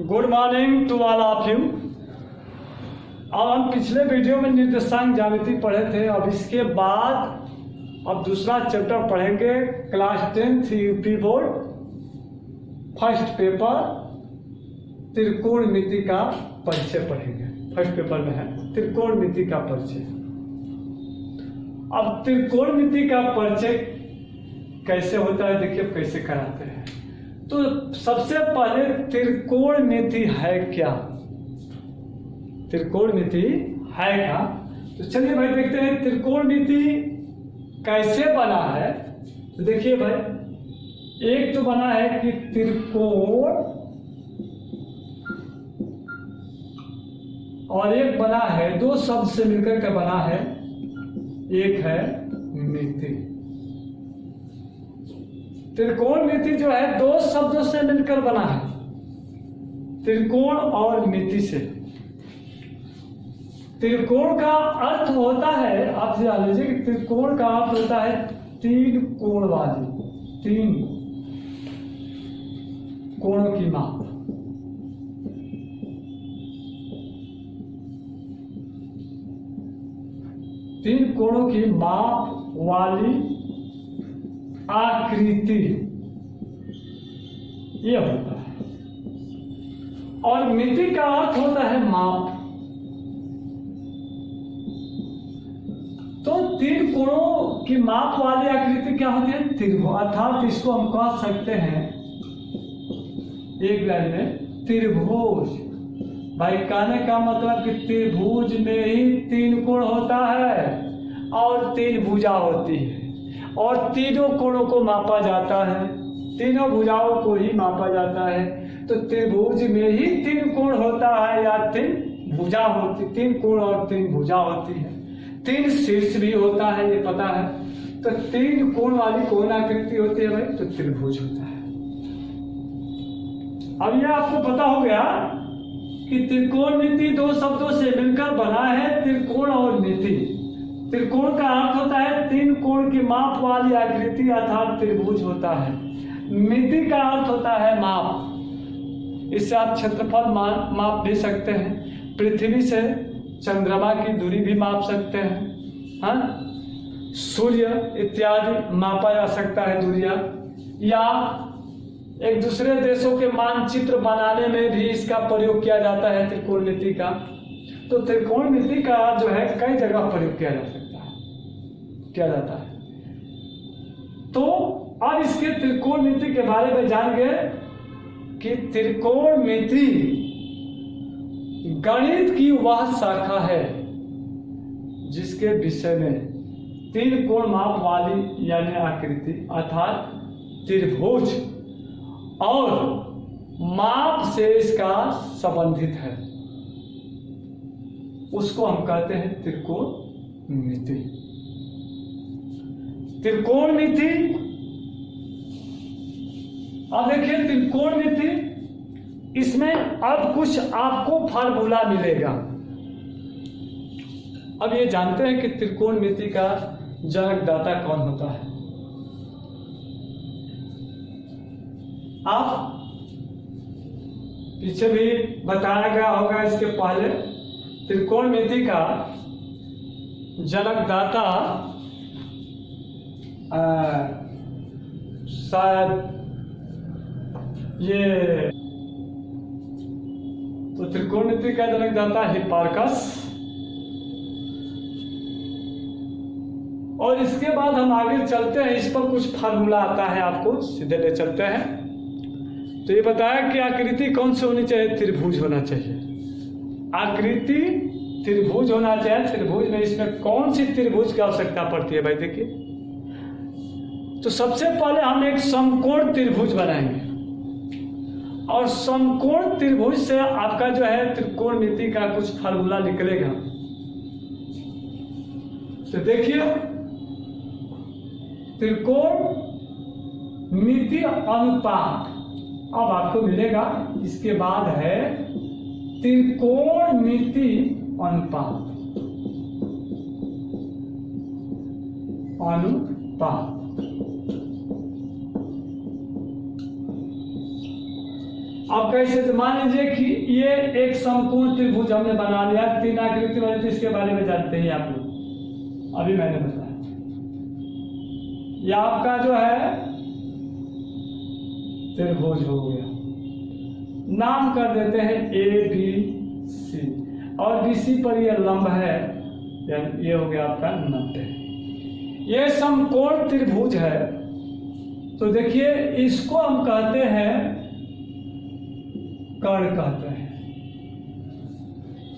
Good morning to all of you. अब हम पिछले वीडियो में निर्देशांक ज्यामिति पढ़े थे। अब इसके बाद अब दूसरा चैप्टर पढ़ेंगे। Class 10th UP board first paper त्रिकोणमिति का परिचय पढ़ेंगे। फर्स्ट पेपर में है त्रिकोणमिति का परिचय। अब त्रिकोणमिति का परिचय कैसे होता है, देखिए कैसे कराते हैं। तो सबसे पहले त्रिकोणमिति है क्या, त्रिकोणमिति है क्या। तो चलिए भाई देखते हैं त्रिकोणमिति कैसे बना है। तो देखिए भाई, एक तो बना है कि त्रिकोण और एक बना है दो शब्द से मिलकर के बना है, एक है मिति। त्रिकोणमिति जो है दो शब्दों से मिलकर बना है, त्रिकोण और मिति से। त्रिकोण का अर्थ होता है, आप जान लीजिए कि त्रिकोण का अर्थ होता है तीन कोण वाली, तीन कोणों की माप। तीन कोणों की माप वाली आकृति ये होता है। और मिति का अर्थ होता है माप। तो तीन कोणों की माप वाली आकृति क्या होती है, त्रिभुज। अर्थात इसको हम कह सकते हैं एक लाइन में त्रिभुज। भाई कहने का मतलब कि त्रिभुज में ही तीन कोण होता है और तीन भुजा होती है और तीनों कोणों को मापा जाता है, तीनों भुजाओं को ही मापा जाता है। तो त्रिभुज में ही तीन कोण होता है या तीन भुजा होती, तीन कोण और तीन भुजा होती है। तीन शीर्ष भी होता है, ये पता है। तो तीन कोण वाली कोण आकृति होती है भाई, तो त्रिभुज होता है। अब यह आपको पता हो गया कि त्रिकोणमिति दो शब्दों से मिलकर बना है, त्रिकोण और मिति। त्रिकोण का अर्थ होता है तीन कोण की माप वाली आकृति अर्थात त्रिभुज होता है। मिति का अर्थ होता है माप। इससे आप क्षेत्रफल माप भी सकते हैं, पृथ्वी से चंद्रमा की दूरी भी माप सकते हैं, हाँ, सूर्य इत्यादि मापा जा सकता है दूरियां, या एक दूसरे देशों के मानचित्र बनाने में भी इसका प्रयोग किया जाता है त्रिकोणमिति का। तो त्रिकोणमिति का जो है कई जगह प्रयोग किया जा सकता है, किया जाता है। तो अब इसके त्रिकोणमिति के बारे में जान गए कि त्रिकोणमिति गणित की वह शाखा है जिसके विषय में तीन कोण माप वाली यानी आकृति अर्थात त्रिभुज और माप से इसका संबंधित है, उसको हम कहते हैं त्रिकोणमिति। त्रिकोणमिति, अब देखिए त्रिकोणमिति, इसमें अब कुछ आपको फार्मूला मिलेगा। अब ये जानते हैं कि त्रिकोणमिति का जनकदाता कौन होता है। आप पीछे भी बताया गया होगा इसके पहले, त्रिकोणमिति का जनकदाता शायद ये, तो त्रिकोणमिति का जनकदाता हिप्पार्कस। और इसके बाद हम आगे चलते हैं, इस पर कुछ फार्मूला आता है, आपको सीधे ले चलते हैं। तो ये बताया कि आकृति कौन सी होनी चाहिए, त्रिभुज होना चाहिए। आकृति त्रिभुज होना चाहिए। त्रिभुज में इसमें कौन सी त्रिभुज की आवश्यकता पड़ती है भाई, देखिए। तो सबसे पहले हम एक समकोण त्रिभुज बनाएंगे और समकोण त्रिभुज से आपका जो है त्रिकोणमिति का कुछ फार्मूला निकलेगा। तो देखिए, त्रिकोणमिति अनुपात अब आपको मिलेगा। इसके बाद है त्रिकोणमिति अनुपात, अब कैसे, तो मान लीजिए कि ये एक समकोण त्रिभुज हमने बना लिया, 3 आकृति वाले, तो इसके बारे में जानते हैं आप लोग, अभी मैंने बताया। ये आपका जो है त्रिभुज हो गया, नाम कर देते हैं ABC, और BC पर ये लंब है, ये हो गया आपका 90। ये समकोण त्रिभुज है, तो देखिए इसको हम कहते हैं कर्ण कहते हैं,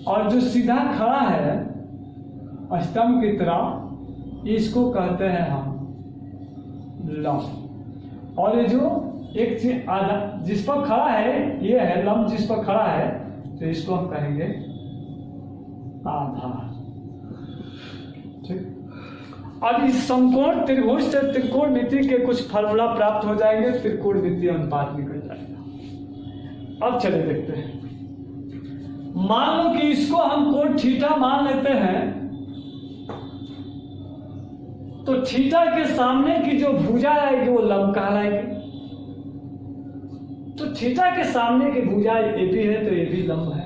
और जो सीधा खड़ा है स्तंभ की तरह, इसको कहते हैं हम लंब। और ये जो एक चीज आधा जिस पर खड़ा है, ये है लंब जिस पर खड़ा है, तो इसको हम कहेंगे आधार। ठीक। अब इस समकोण त्रिभुज से त्रिकोणमिति के कुछ फार्मूला प्राप्त हो जाएंगे, त्रिकोणमिति अनुपात निकल जाएगा। अब चले देखते हैं। मान लो कि इसको हम कोण थीटा मान लेते हैं, तो थीटा के सामने की जो भुजा आएगी वो लंब कहलाएगी। तो थीटा के सामने की भुजा AB है, तो AB लंब है।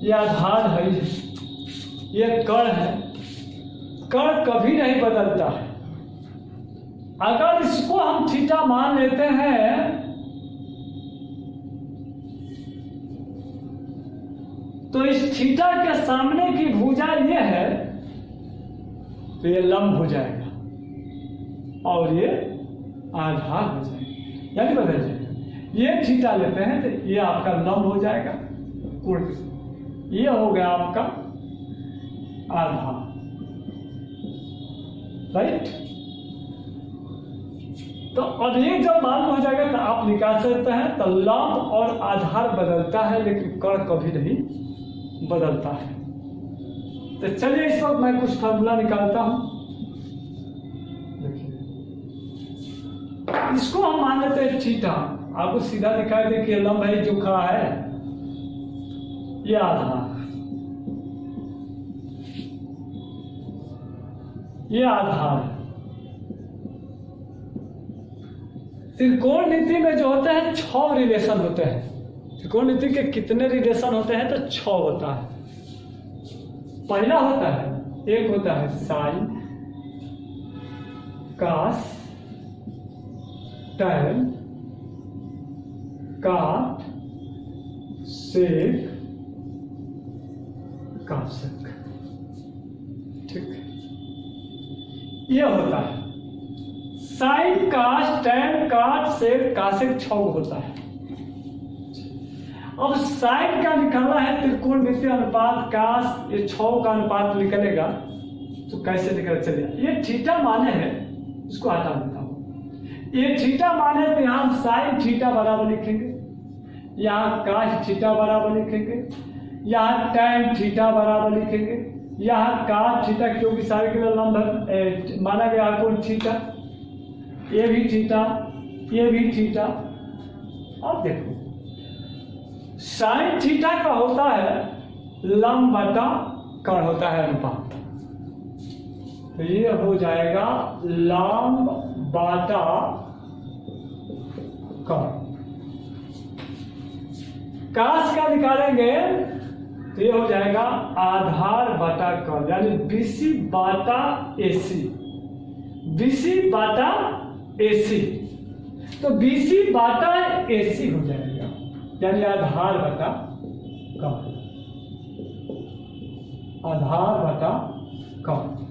ये आधार है, ये कर्ण है। कर्ण कभी नहीं बदलता है। अगर इसको हम थीटा मान लेते हैं, तो इस थीटा के सामने की भुजा ये है, तो ये लंब हो जाएगा और ये आधार हो जाएगा, यानी बदल जाएगा। ये थीटा लेते हैं तो ये आपका लंब हो जाएगा, ये हो गया आपका आधार, राइट। तो अब ये जब मालूम हो जाएगा तो आप निकाल सकते हैं। तो लंब और आधार बदलता है, लेकिन कर्ण कभी नहीं बदलता है। तो चलिए इस वक्त मैं कुछ फार्मूला निकालता हूं। देखिए, इसको हम मान लेते हैं थीटा। आपको सीधा दिखाई दे कि लंब है जो खड़ा है, ये आधार, ये आधार। त्रिकोणमिति में जो होते हैं 6 रिलेशन होते हैं। त्रिकोणमिति के कितने रिलेशन होते हैं? तो 6 होता है। पहला होता है, एक होता है साइन, कास, टैन, काट, सेक, कासक। ठीक, ये होता है साइन, कास, टैन, काट, सेक, कासक। 6 होता है। अब साइन का निकालना है त्रिकोणमिति अनुपात कास, ये 6 का अनुपात निकलेगा। तो कैसे निकल, चलिए ये थीटा माने है, इसको हटा देता हूं। ये थीटा माने तो यहां हम साइन थीटा बराबर लिखेंगे, यहाँ कास थीटा बराबर लिखेंगे, यहाँ टैन थीटा बराबर लिखेंगे, यहाँ काट थीटा, क्योंकि सारे के लंब माना गया कोण थीटा, ये भी थीटा, ये भी थीटा। अब देखो साइन थीटा का होता है लंब बटा कर्ण होता है अनुपात, तो ये हो जाएगा लंब बटा कर्ण। कास का निकालेंगे तो ये हो जाएगा आधार बटा कर्ण, यानी BC बटा AC, BC बटा AC। तो BC बटा AC हो जाएगा, यानी आधार बटा कर्ण, आधार बटा कर्ण।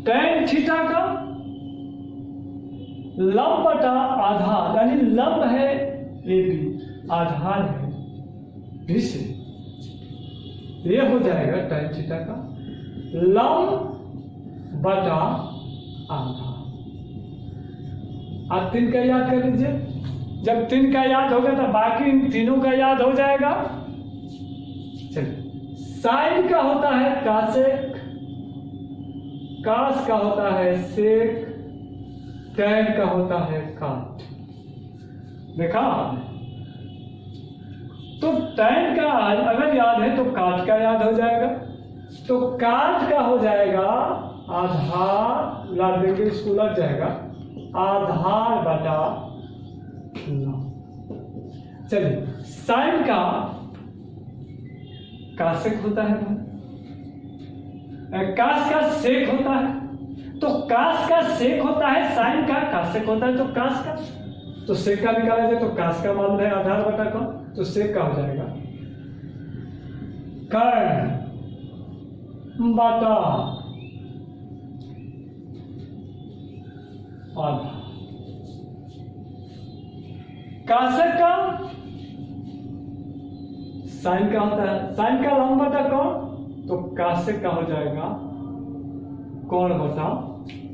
टैन थीटा का लंब बटा आधार, यानी लंब है AB, आधार है BC, ये हो जाएगा टैन थीटा का लंब बटा आधार। आप 3 का याद कर लीजिए। जब 3 का याद होगा तो बाकी इन तीनों का याद हो जाएगा। चलिए, साइन का होता है कासेक, कास का होता है सेक, टैन का होता है काट। देखा? तो टैन का अगर याद है तो काट का याद हो जाएगा, तो काट का हो जाएगा आधार, ला देंगे इसको लग जाएगा आधार बटा चलिए, साइन का कासेक होता है भाई, कास का सेक होता है, तो कास का सेक होता है, साइन का कासेक होता है, तो कास का, तो सेक का निकाला जाए तो कास का मालूम है आधार बटा का, तो सेक का हो जाएगा कर्ण बटा आधा। कासेक का साइन का होता है, साइन का लंब बटा कौन, तो कासेक का हो जाएगा कौन बटा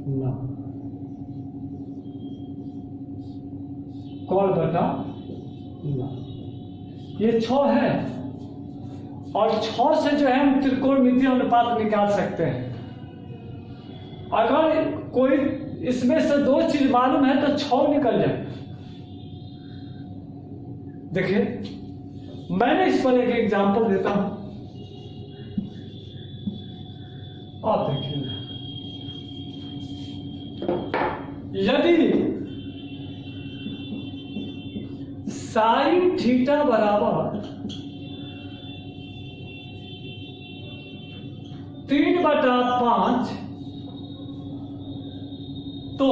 लंब, कौन बटा लंब। ये 6 है और 6 से जो है हम त्रिकोणमितीय अनुपात निकाल सकते हैं। अगर कोई इसमें से 2 चीज मालूम है तो 6 निकल जाए। देखिए, मैंने इस पर एक एग्जांपल देता हूं, आप देखिए, यदि साइन थीटा बराबर 3/5 तो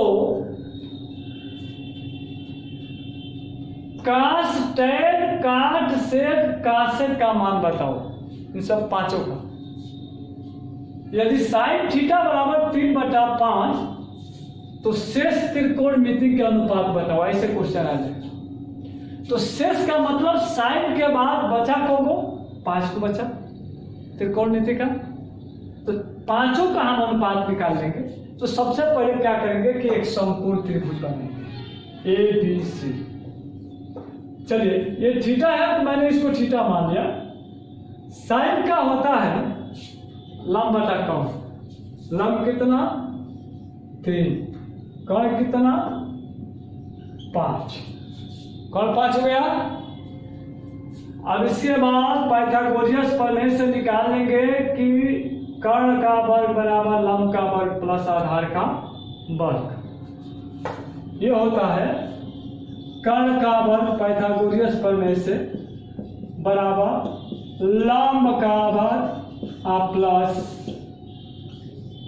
कास टैन काट सेक कासेक का मान बताओ, इन सब पांचों का। यदि साइन थीटा बराबर 3/5 तो शेष त्रिकोणमिति के अनुपात बताओ, ऐसे क्वेश्चन आ जाए। तो शेष का मतलब साइन के बाद बचा को 5 को बचा त्रिकोणमिति का, तो पांचों का हम अनुपात निकाल लेंगे। तो सबसे पहले क्या करेंगे कि एक समपूर्ण त्रिभुज बनाएंगे ABC। चलिए, ये थीटा है तो मैंने इसको थीटा मान लिया। साइन का होता है लंब बटा कौन, लंब कितना 3, कौन कितना 5, कौन 5 हो गया। अब इसके बाद पाइथागोरस प्रमेय से निकाल लेंगे कि कर्ण का वर्ग बराबर लंब का वर्ग प्लस आधार का वर्ग। ये होता है कर्ण का वर्ग पाइथागोरस प्रमेय से बराबर लंब का वर्ग प्लस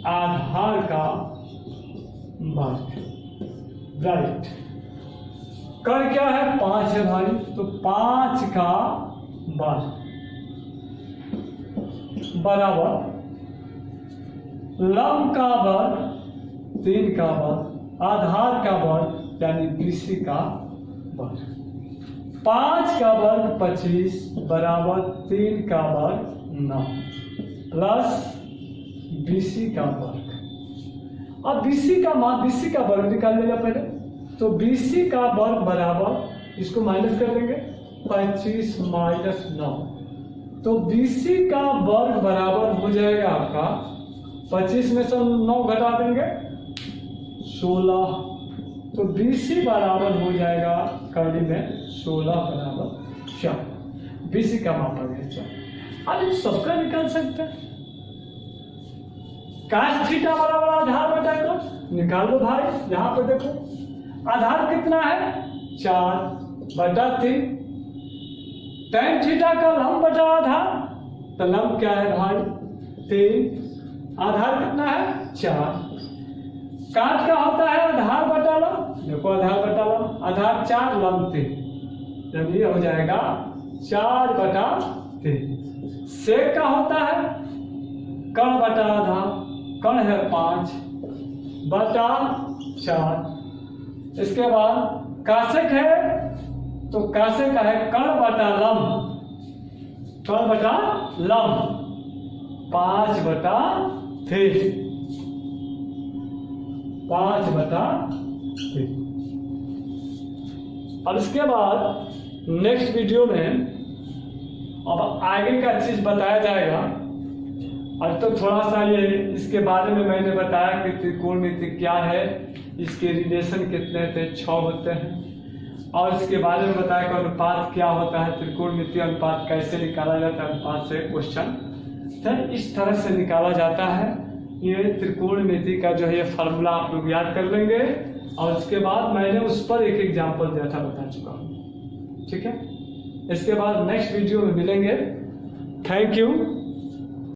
आधार का वर्ग। राइट, कर्ण क्या है 5 है भाई, तो 5 का वर्ग बराबर लंब का वर्ग 3 का वर्ग आधार का वर्ग यानी BC का वर्ग। 5 का वर्ग 25 बराबर 3 का वर्ग 9 प्लस BC का वर्ग। अब BC का मान, BC का वर्ग निकाल लेगा पहले, तो BC का वर्ग बराबर, इसको माइनस कर देंगे 25 माइनस 9, तो BC का वर्ग बराबर हो जाएगा आपका 25 में से 9 घटा देंगे 16, तो BC बराबर हो जाएगा कड़ी में 16 बराबर 4। BC का मापा गया 4। अब इन सबका निकाल सकते हैं। काश थीटा बराबर आधार बटा को निकाल लो भाई। यहां पर देखो आधार कितना है 4/3, टैन थीटा का लंब बटा आधार, तो लंब क्या है भाई 3, आधार कितना है 4, काट का होता है आधार बटा लंब, देखो आधार बटा लंब, आधार 4 लंब 3, जब ये हो जाएगा 4/3। सेक का होता है कर्ण बटा आधार, कर्ण है 5/4। इसके बाद कासेक है, तो कासेक का है कर्ण बटा लंब, कर्ण बटा लंब 5/3, 5/3। अब इसके बाद नेक्स्ट वीडियो में अब आगे का चीज बताया जाएगा। अब तो थोड़ा सा ये इसके बारे में मैंने बताया कि त्रिकोणमिति क्या है, इसके रिलेशन कितने थे 6 होते हैं, और इसके बारे में बताया कि अनुपात क्या होता है, त्रिकोणमिति अनुपात कैसे निकाला जाता है, अनुपात से क्वेश्चन तो इस तरह से निकाला जाता है। ये त्रिकोणमिति का जो है ये फार्मूला आप लोग याद कर लेंगे। और उसके बाद मैंने उस पर एक एग्जाम्पल दिया था, बता चुका हूँ। ठीक है, इसके बाद नेक्स्ट वीडियो में मिलेंगे। Thank you.